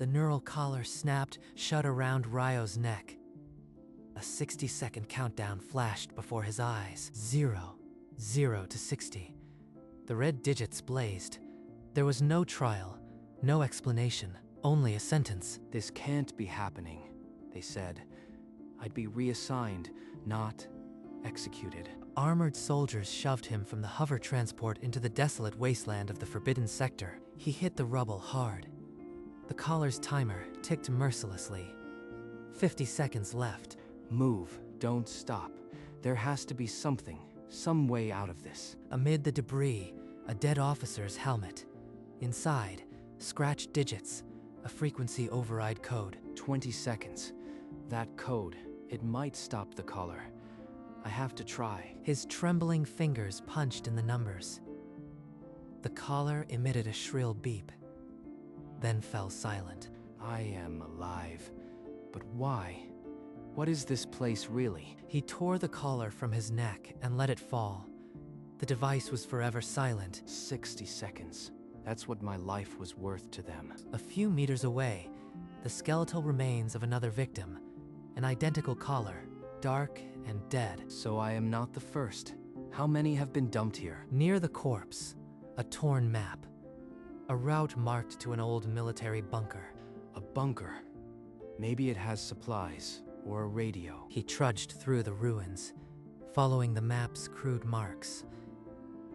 The neural collar snapped shut around Ryo's neck. A 60-second countdown flashed before his eyes. 0, 0 to 60. The red digits blazed. There was no trial, no explanation, only a sentence. "This can't be happening," they said. "I'd be reassigned, not executed." Armored soldiers shoved him from the hover transport into the desolate wasteland of the Forbidden Sector. He hit the rubble hard. The collar's timer ticked mercilessly. 50 seconds left. "Move, don't stop. There has to be something, some way out of this." Amid the debris, a dead officer's helmet. Inside, scratched digits, a frequency override code. 20 seconds. That code, it might stop the collar. I have to try. His trembling fingers punched in the numbers. The collar emitted a shrill beep, then fell silent. I am alive. But why? What is this place really? He tore the collar from his neck and let it fall. The device was forever silent. 60 seconds. That's what my life was worth to them. A few meters away, the skeletal remains of another victim, an identical collar, dark and dead. So I am not the first. How many have been dumped here? Near the corpse, a torn map. A route marked to an old military bunker. A bunker. Maybe it has supplies, or a radio. He trudged through the ruins, following the map's crude marks.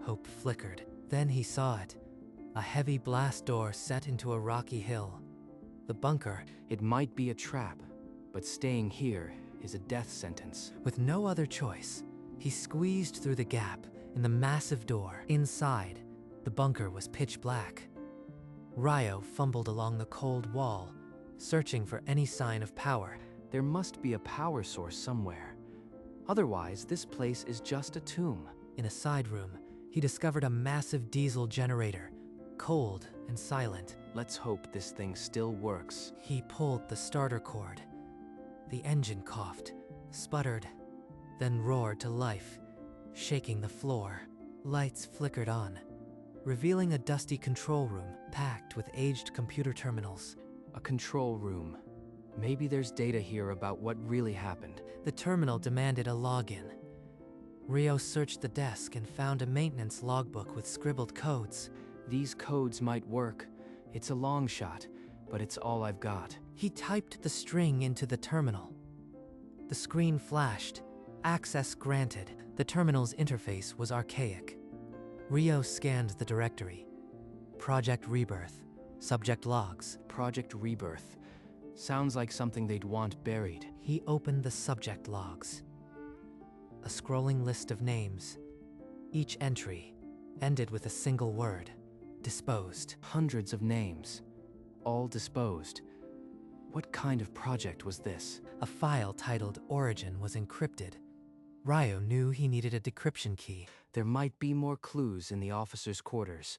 Hope flickered. Then he saw it. A heavy blast door set into a rocky hill. The bunker. It might be a trap, but staying here is a death sentence. With no other choice, he squeezed through the gap in the massive door. Inside, the bunker was pitch black. Ryo fumbled along the cold wall, searching for any sign of power. There must be a power source somewhere. Otherwise, this place is just a tomb. In a side room, he discovered a massive diesel generator, cold and silent. Let's hope this thing still works. He pulled the starter cord. The engine coughed, sputtered, then roared to life, shaking the floor. Lights flickered on, revealing a dusty control room packed with aged computer terminals. A control room. Maybe there's data here about what really happened. The terminal demanded a login. Ryo searched the desk and found a maintenance logbook with scribbled codes. These codes might work. It's a long shot, but it's all I've got. He typed the string into the terminal. The screen flashed. Access granted. The terminal's interface was archaic. Ryo scanned the directory. Project Rebirth. Subject logs. Project Rebirth. Sounds like something they'd want buried. He opened the subject logs. A scrolling list of names. Each entry ended with a single word. Disposed. Hundreds of names. All disposed. What kind of project was this? A file titled Origin was encrypted. Ryo knew he needed a decryption key. There might be more clues in the officers' quarters.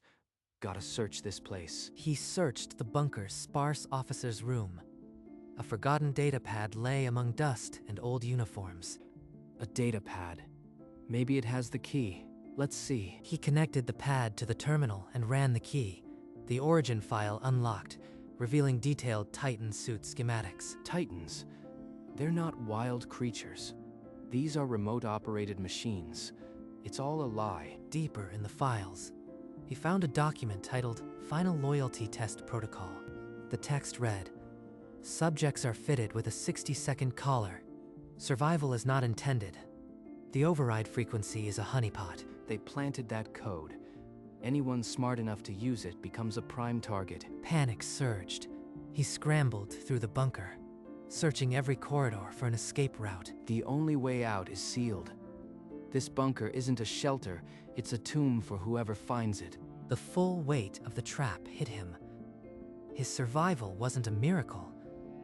Gotta search this place. He searched the bunker's sparse officers' room. A forgotten datapad lay among dust and old uniforms. A datapad. Maybe it has the key. Let's see. He connected the pad to the terminal and ran the key. The Origin file unlocked, revealing detailed Titan suit schematics. Titans. They're not wild creatures. These are remote-operated machines. It's all a lie. Deeper in the files, he found a document titled Final Loyalty Test Protocol. The text read, "Subjects are fitted with a 60-second collar. Survival is not intended. The override frequency is a honeypot." They planted that code. Anyone smart enough to use it becomes a prime target. Panic surged. He scrambled through the bunker, searching every corridor for an escape route. The only way out is sealed. This bunker isn't a shelter, it's a tomb for whoever finds it. The full weight of the trap hit him. His survival wasn't a miracle,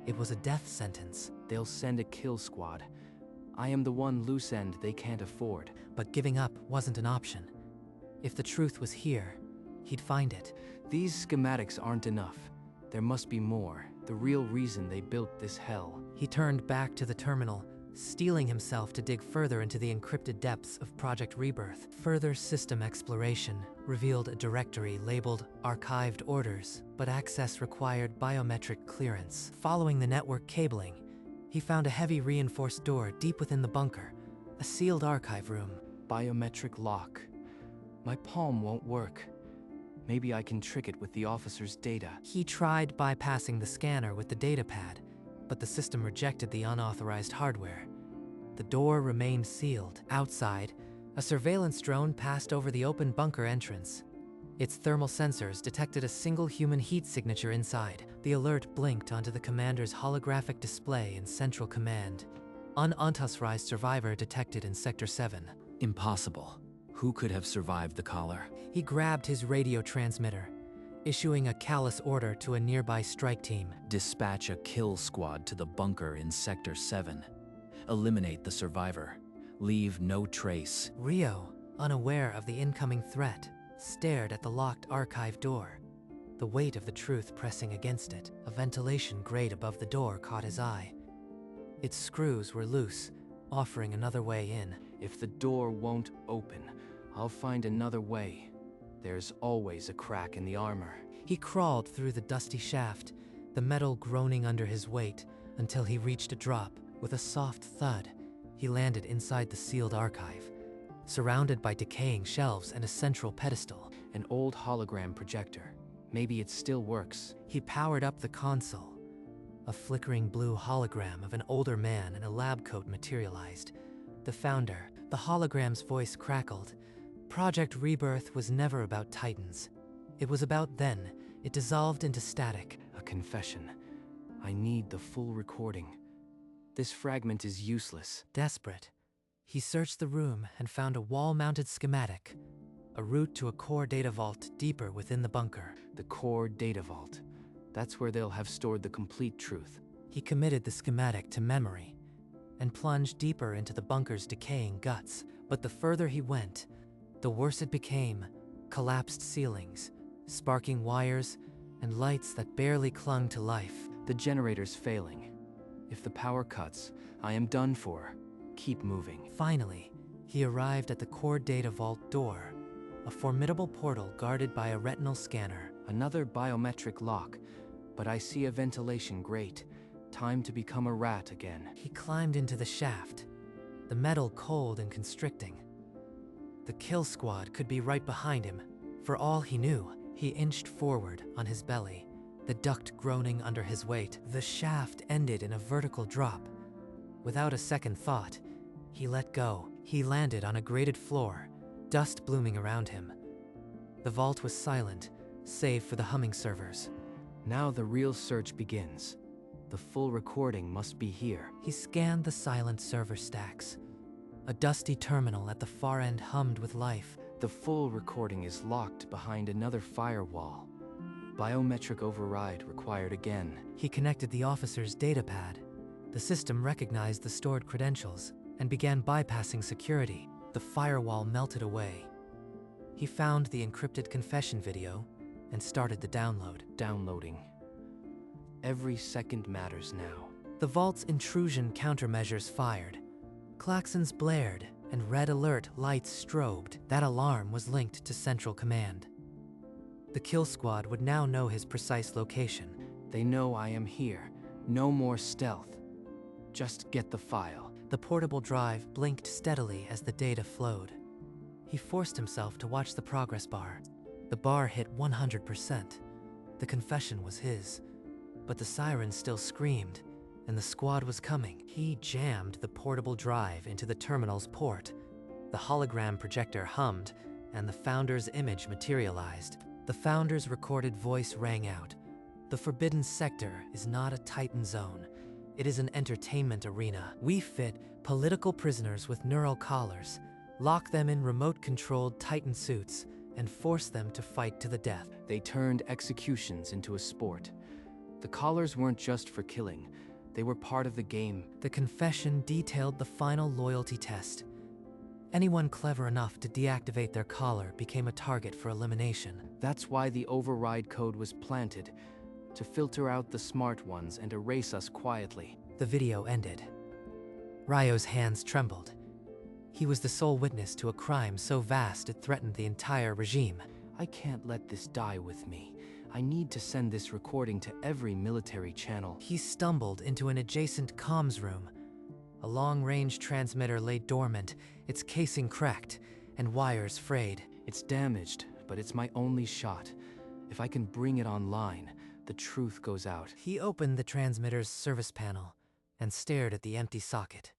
it was a death sentence. They'll send a kill squad. I am the one loose end they can't afford. But giving up wasn't an option. If the truth was here, he'd find it. These schematics aren't enough. There must be more, the real reason they built this hell. He turned back to the terminal, steeling himself to dig further into the encrypted depths of Project Rebirth. Further system exploration revealed a directory labeled Archived Orders, but access required biometric clearance. Following the network cabling, he found a heavy reinforced door deep within the bunker, a sealed archive room. Biometric lock. My palm won't work. Maybe I can trick it with the officer's data. He tried bypassing the scanner with the datapad, but the system rejected the unauthorized hardware. The door remained sealed. Outside, a surveillance drone passed over the open bunker entrance. Its thermal sensors detected a single human heat signature inside. The alert blinked onto the commander's holographic display in Central Command. Unauthorized survivor detected in Sector 7. Impossible. Who could have survived the collar? He grabbed his radio transmitter, issuing a callous order to a nearby strike team. Dispatch a kill squad to the bunker in Sector 7. Eliminate the survivor. Leave no trace. Rio, unaware of the incoming threat, stared at the locked archive door, the weight of the truth pressing against it. A ventilation grate above the door caught his eye. Its screws were loose, offering another way in. If the door won't open, I'll find another way. There's always a crack in the armor. He crawled through the dusty shaft, the metal groaning under his weight, until he reached a drop. With a soft thud, he landed inside the sealed archive, surrounded by decaying shelves and a central pedestal. An old hologram projector. Maybe it still works. He powered up the console. A flickering blue hologram of an older man in a lab coat materialized. The founder. The hologram's voice crackled. Project Rebirth was never about Titans. It was about then. It dissolved into static. A confession. I need the full recording. This fragment is useless. Desperate, he searched the room and found a wall-mounted schematic, a route to a core data vault deeper within the bunker. The core data vault. That's where they'll have stored the complete truth. He committed the schematic to memory and plunged deeper into the bunker's decaying guts. But the further he went, the worse it became. Collapsed ceilings, sparking wires, and lights that barely clung to life. The generator's failing. If the power cuts, I am done for. Keep moving. Finally, he arrived at the core data vault door, a formidable portal guarded by a retinal scanner. Another biometric lock, but I see a ventilation grate. Time to become a rat again. He climbed into the shaft, the metal cold and constricting. The kill squad could be right behind him. For all he knew, he inched forward on his belly, the duct groaning under his weight. The shaft ended in a vertical drop. Without a second thought, he let go. He landed on a grated floor, dust blooming around him. The vault was silent, save for the humming servers. Now the real search begins. The full recording must be here. He scanned the silent server stacks. A dusty terminal at the far end hummed with life. The full recording is locked behind another firewall. Biometric override required again. He connected the officer's datapad. The system recognized the stored credentials and began bypassing security. The firewall melted away. He found the encrypted confession video and started the download. Downloading. Every second matters now. The vault's intrusion countermeasures fired. Klaxons blared and red alert lights strobed. That alarm was linked to Central Command. The kill squad would now know his precise location. They know I am here. No more stealth. Just get the file. The portable drive blinked steadily as the data flowed. He forced himself to watch the progress bar. The bar hit 100%. The confession was his. But the siren still screamed, and the squad was coming. He jammed the portable drive into the terminal's port. The hologram projector hummed, and the founder's image materialized. The founder's recorded voice rang out. The Forbidden Sector is not a Titan zone. It is an entertainment arena. We fit political prisoners with neural collars, lock them in remote-controlled Titan suits, and force them to fight to the death. They turned executions into a sport. The collars weren't just for killing. They were part of the game. The confession detailed the final loyalty test. Anyone clever enough to deactivate their collar became a target for elimination. That's why the override code was planted, to filter out the smart ones and erase us quietly. The video ended. Ryo's hands trembled. He was the sole witness to a crime so vast it threatened the entire regime. I can't let this die with me. I need to send this recording to every military channel. He stumbled into an adjacent comms room. A long-range transmitter lay dormant, its casing cracked, and wires frayed. It's damaged, but it's my only shot. If I can bring it online, the truth goes out. He opened the transmitter's service panel and stared at the empty socket.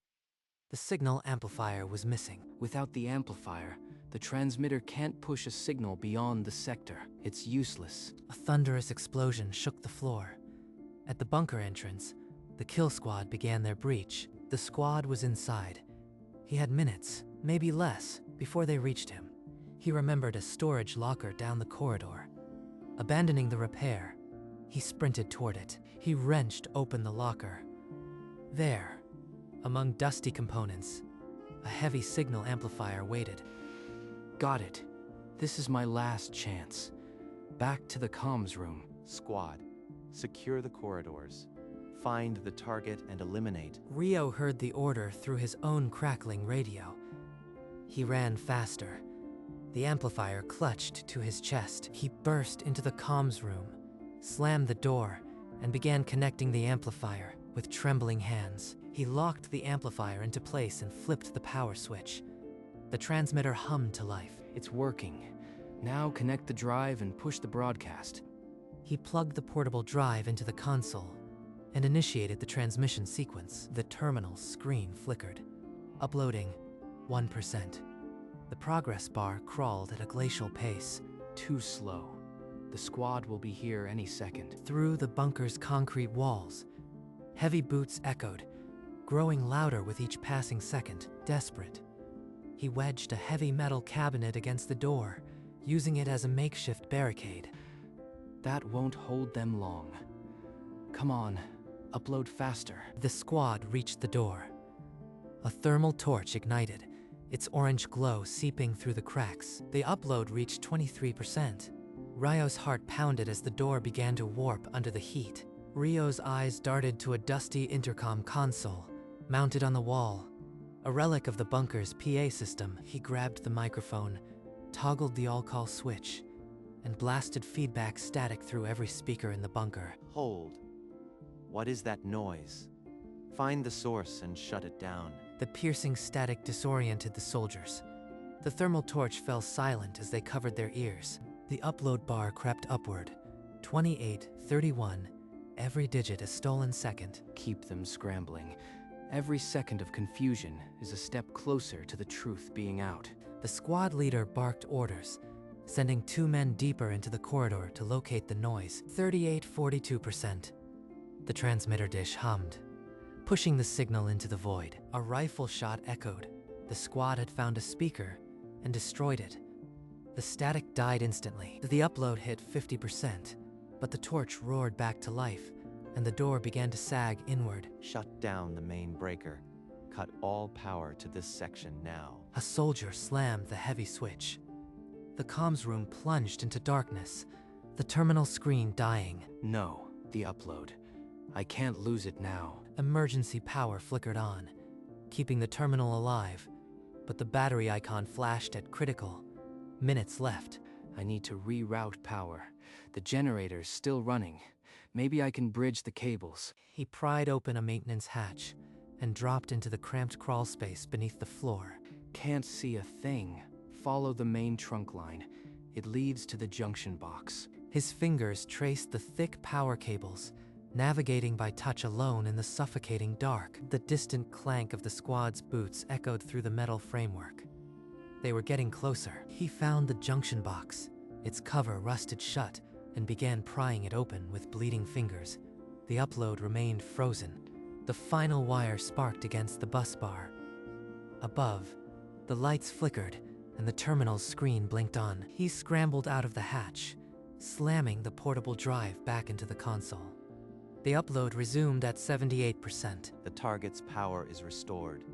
The signal amplifier was missing. Without the amplifier, the transmitter can't push a signal beyond the sector. It's useless. A thunderous explosion shook the floor. At the bunker entrance, the kill squad began their breach. The squad was inside. He had minutes, maybe less, before they reached him. He remembered a storage locker down the corridor. Abandoning the repair, he sprinted toward it. He wrenched open the locker. There, among dusty components, a heavy signal amplifier waited. Got it. This is my last chance. Back to the comms room. Squad, secure the corridors. Find the target and eliminate. Ryo heard the order through his own crackling radio. He ran faster. The amplifier clutched to his chest. He burst into the comms room, slammed the door, and began connecting the amplifier with trembling hands. He locked the amplifier into place and flipped the power switch. The transmitter hummed to life. It's working. Now connect the drive and push the broadcast. He plugged the portable drive into the console and initiated the transmission sequence. The terminal screen flickered. Uploading 1%. The progress bar crawled at a glacial pace. Too slow. The squad will be here any second. Through the bunker's concrete walls, heavy boots echoed, growing louder with each passing second. Desperate, he wedged a heavy metal cabinet against the door, using it as a makeshift barricade. That won't hold them long. Come on, upload faster. The squad reached the door. A thermal torch ignited, its orange glow seeping through the cracks. The upload reached 23%. Ryo's heart pounded as the door began to warp under the heat. Ryo's eyes darted to a dusty intercom console, mounted on the wall. A relic of the bunker's PA system, he grabbed the microphone, toggled the all-call switch, and blasted feedback static through every speaker in the bunker. Hold. What is that noise? Find the source and shut it down. The piercing static disoriented the soldiers. The thermal torch fell silent as they covered their ears. The upload bar crept upward. 28, 31, every digit a stolen second. Keep them scrambling. Every second of confusion is a step closer to the truth being out. The squad leader barked orders, sending 2 men deeper into the corridor to locate the noise. 38, 42%. The transmitter dish hummed, pushing the signal into the void. A rifle shot echoed. The squad had found a speaker and destroyed it. The static died instantly. The upload hit 50%, but the torch roared back to life, and the door began to sag inward. Shut down the main breaker. Cut all power to this section now. A soldier slammed the heavy switch. The comms room plunged into darkness, the terminal screen dying. No, the upload. I can't lose it now. Emergency power flickered on, keeping the terminal alive, but the battery icon flashed at critical. Minutes left. I need to reroute power. The generator's still running. Maybe I can bridge the cables. He pried open a maintenance hatch and dropped into the cramped crawl space beneath the floor. Can't see a thing. Follow the main trunk line. It leads to the junction box. His fingers traced the thick power cables, navigating by touch alone in the suffocating dark. The distant clank of the squad's boots echoed through the metal framework. They were getting closer. He found the junction box, its cover rusted shut, and began prying it open with bleeding fingers. The upload remained frozen. The final wire sparked against the bus bar. Above, the lights flickered and the terminal's screen blinked on. He scrambled out of the hatch, slamming the portable drive back into the console. The upload resumed at 78%. The target's power is restored.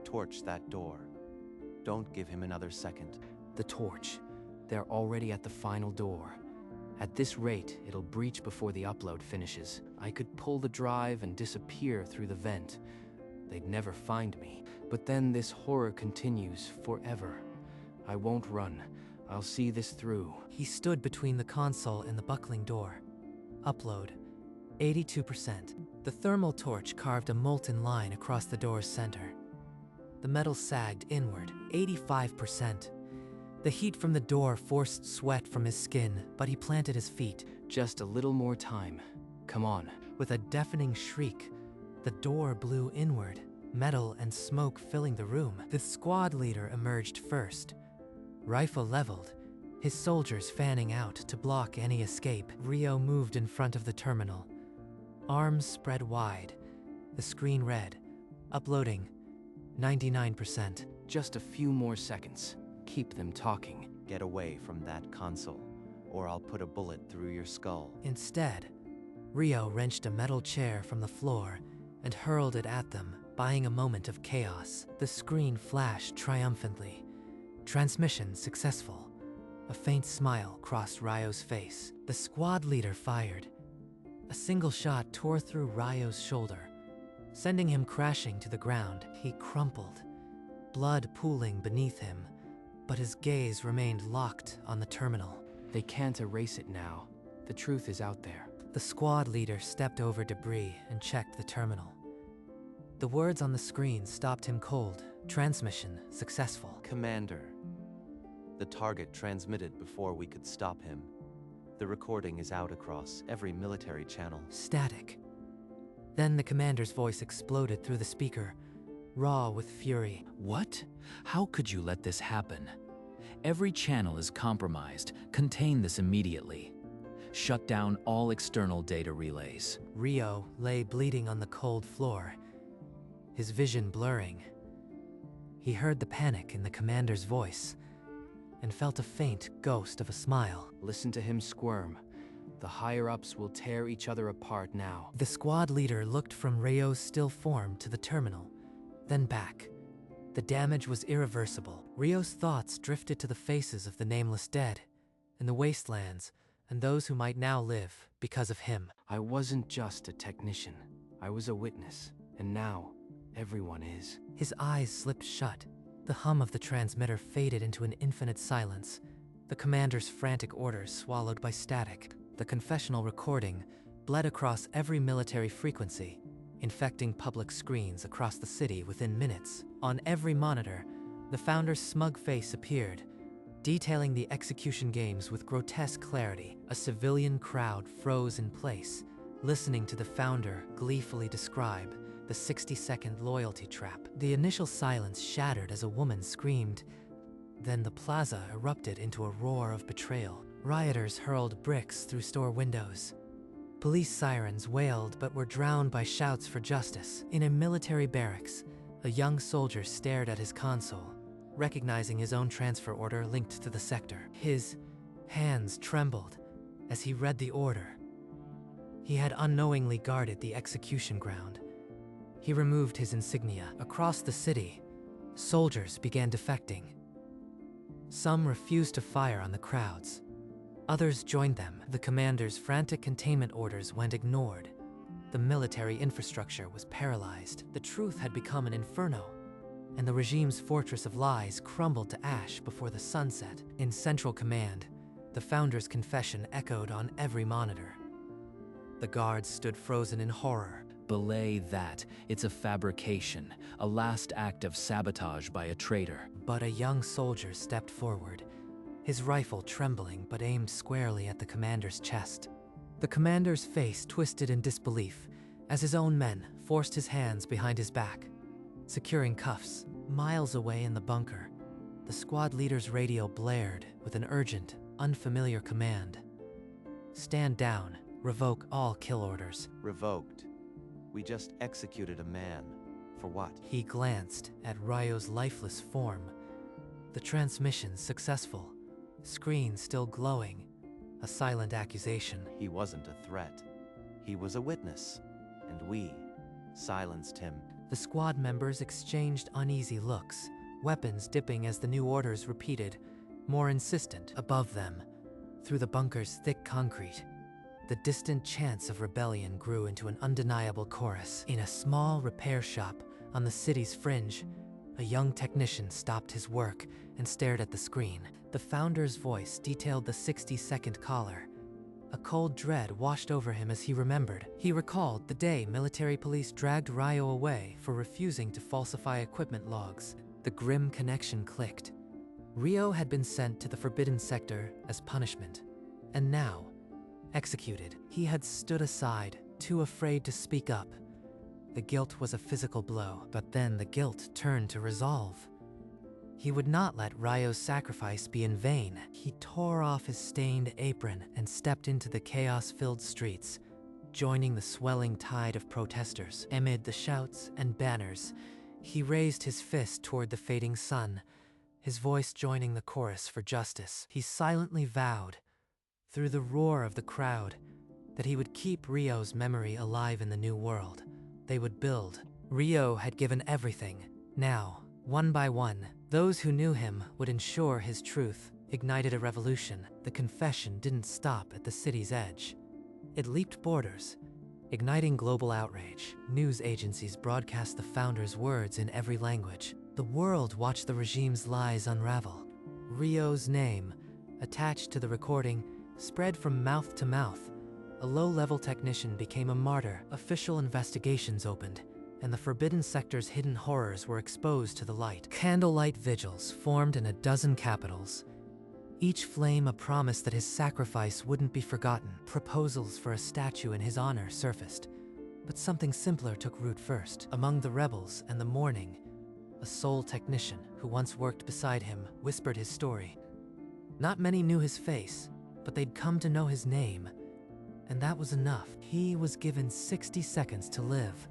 Torch that door. Don't give him another second. The torch. They're already at the final door. At this rate, it'll breach before the upload finishes. I could pull the drive and disappear through the vent. They'd never find me. But then this horror continues forever. I won't run. I'll see this through. He stood between the console and the buckling door. Upload, 82%. The thermal torch carved a molten line across the door's center. The metal sagged inward, 85%. The heat from the door forced sweat from his skin, but he planted his feet. Just a little more time. Come on. With a deafening shriek, the door blew inward, metal and smoke filling the room. The squad leader emerged first. Rifle leveled, his soldiers fanning out to block any escape. Rio moved in front of the terminal. Arms spread wide. The screen read, uploading, 99%. Just a few more seconds. Keep them talking. Get away from that console, or I'll put a bullet through your skull. Instead, Rio wrenched a metal chair from the floor and hurled it at them, buying a moment of chaos. The screen flashed triumphantly. Transmission successful. A faint smile crossed Ryo's face. The squad leader fired. A single shot tore through Ryo's shoulder, sending him crashing to the ground. He crumpled, blood pooling beneath him, but his gaze remained locked on the terminal. They can't erase it now. The truth is out there. The squad leader stepped over debris and checked the terminal. The words on the screen stopped him cold. Transmission successful. Commander, the target transmitted before we could stop him. The recording is out across every military channel. Static. Then the commander's voice exploded through the speaker, raw with fury. What? How could you let this happen? Every channel is compromised. Contain this immediately. Shut down all external data relays. Rio lay bleeding on the cold floor, his vision blurring. He heard the panic in the commander's voice and felt a faint ghost of a smile. Listen to him squirm. The higher-ups will tear each other apart now. The squad leader looked from Rio's still form to the terminal, then back. The damage was irreversible. Rio's thoughts drifted to the faces of the nameless dead, in the wastelands, and those who might now live because of him. I wasn't just a technician. I was a witness, and now everyone is. His eyes slipped shut. The hum of the transmitter faded into an infinite silence, the commander's frantic orders swallowed by static. The confessional recording bled across every military frequency, infecting public screens across the city within minutes. On every monitor, the founder's smug face appeared, detailing the execution games with grotesque clarity. A civilian crowd froze in place, listening to the founder gleefully describe the 60-second loyalty trap. The initial silence shattered as a woman screamed. Then the plaza erupted into a roar of betrayal. Rioters hurled bricks through store windows. Police sirens wailed but were drowned by shouts for justice. In a military barracks, a young soldier stared at his console, recognizing his own transfer order linked to the sector. His hands trembled as he read the order. He had unknowingly guarded the execution ground. He removed his insignia. Across the city, soldiers began defecting. Some refused to fire on the crowds. Others joined them. The commander's frantic containment orders went ignored. The military infrastructure was paralyzed. The truth had become an inferno, and the regime's fortress of lies crumbled to ash before the sunset. In Central Command, the founder's confession echoed on every monitor. The guards stood frozen in horror. Belay that. It's a fabrication, a last act of sabotage by a traitor. But a young soldier stepped forward, his rifle trembling but aimed squarely at the commander's chest. The commander's face twisted in disbelief as his own men forced his hands behind his back, securing cuffs. Miles away in the bunker, the squad leader's radio blared with an urgent, unfamiliar command. Stand down. Revoke all kill orders. Revoked. We just executed a man. For what? He glanced at Ryo's lifeless form. The transmission successful. Screen still glowing. A silent accusation. He wasn't a threat. He was a witness. And we silenced him. The squad members exchanged uneasy looks, weapons dipping as the new orders repeated, more insistent. Above them, through the bunker's thick concrete, the distant chants of rebellion grew into an undeniable chorus. In a small repair shop, On the city's fringe, a young technician stopped his work and stared at the screen. The founder's voice detailed the 60-second caller. A cold dread washed over him as he remembered. He recalled the day military police dragged Ryo away for refusing to falsify equipment logs. The grim connection clicked. Ryo had been sent to the Forbidden Sector as punishment, and now, executed. He had stood aside, too afraid to speak up. The guilt was a physical blow, but then the guilt turned to resolve. He would not let Ryo's sacrifice be in vain. He tore off his stained apron and stepped into the chaos-filled streets, joining the swelling tide of protesters. Amid the shouts and banners, he raised his fist toward the fading sun, his voice joining the chorus for justice. He silently vowed, through the roar of the crowd, that he would keep Ryo's memory alive in the new world they would build. Ryo had given everything. Now, one by one, those who knew him would ensure his truth ignited a revolution. The confession didn't stop at the city's edge. It leaped borders, igniting global outrage. News agencies broadcast the founder's words in every language. The world watched the regime's lies unravel. Ryo's name, attached to the recording, spread from mouth to mouth. A low-level technician became a martyr. Official investigations opened, and the Forbidden Sector's hidden horrors were exposed to the light. Candlelight vigils formed in a dozen capitals, each flame a promise that his sacrifice wouldn't be forgotten. Proposals for a statue in his honor surfaced, but something simpler took root first. Among the rebels and the mourning, a sole technician who once worked beside him whispered his story. Not many knew his face, but they'd come to know his name. And that was enough. He was given 60 seconds to live,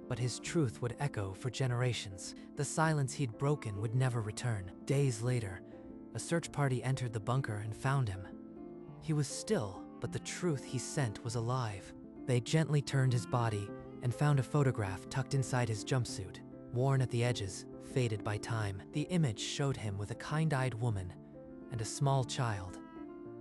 but his truth would echo for generations. The silence he'd broken would never return. Days later, a search party entered the bunker and found him. He was still, but the truth he sent was alive. They gently turned his body and found a photograph tucked inside his jumpsuit, worn at the edges, faded by time. The image showed him with a kind-eyed woman and a small child,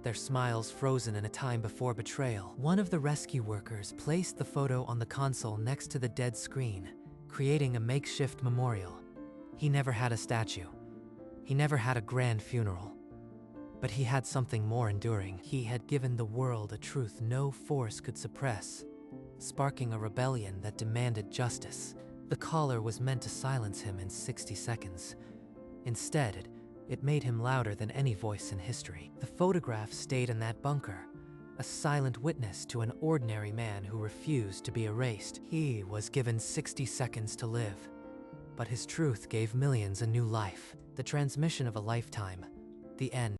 their smiles frozen in a time before betrayal. One of the rescue workers placed the photo on the console next to the dead screen, creating a makeshift memorial. He never had a statue. He never had a grand funeral. But he had something more enduring. He had given the world a truth no force could suppress, sparking a rebellion that demanded justice. The caller was meant to silence him in 60 seconds. Instead, it made him louder than any voice in history. The photograph stayed in that bunker, a silent witness to an ordinary man who refused to be erased. He was given 60 seconds to live, but his truth gave millions a new life. The transmission of a lifetime, the end.